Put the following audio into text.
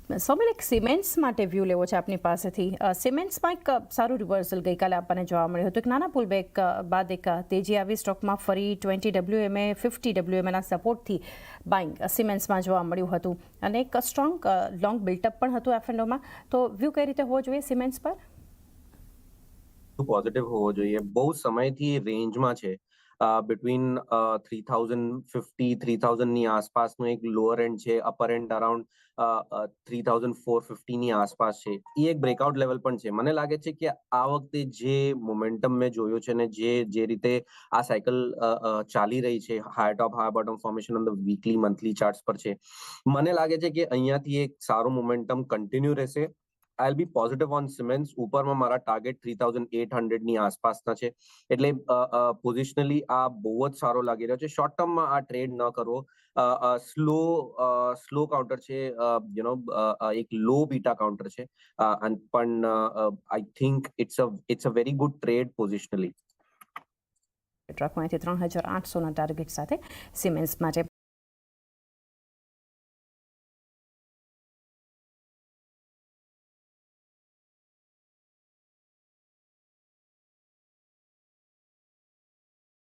સૌમિલ, એક સિમેન્ટ્સ માટે વ્યૂ લેવો છે આપની પાસેથી. સિમેન્ટ્સમાં એક સારું રિવર્સલ ગઈકાલે આપણને જોવા મળ્યું હતું. એક નાના પુલ બેક બાદ એક તેજી આવી સ્ટોકમાં ફરી 20 WMA 50 WMAના સપોર્ટથી બાઇંગ સિમેન્ટ્સમાં જોવા મળ્યું હતું અને એક સ્ટ્રોંગ લોંગ બિલ્ટઅપ પણ હતું F&Oમાં. તો વ્યૂ કઈ રીતે હોવો જોઈએ સિમેન્ટ્સ પર? પોઝિટિવ હોવો જોઈએ. બહુ સમયથી રેન્જમાં છે. બિટવીન 3050 3000 ની આસપાસનું એક લોઅર એન્ડ છે, અપર એન્ડ અરાઉન્ડ 3450 ની આસપાસ છે. એ એક બ્રેકઆઉટ લેવલ પણ છે. મને લાગે છે કે આ વખતે જે મોમેન્ટમ મેં જોયો છે ને જે રીતે આ સાયકલ ચાલી રહી છે, high top high bottom formation on the weekly monthly charts પર છે, મને લાગે છે કે અહીંયાથી એક સારું મોમેન્ટમ કન્ટિન્યુ રહેશે. I'll be positive on Siemens. ઉપરમાં મારા ટાર્ગેટ 3800 ની આસપાસના છે. એટલે પોઝિશનલી આ બહુ જ સારો લાગી રહ્યો છે. શોર્ટ ટર્મમાં આ ટ્રેડ ન કરવો. સ્લો કાઉન્ટર છે, એક લો બીટા કાઉન્ટર છે, પણ I think it's a very good trade positionally. ટ્રકમાંથી 3800ના ટાર્ગેટ સાથે સિમેન્ટ્સ માટે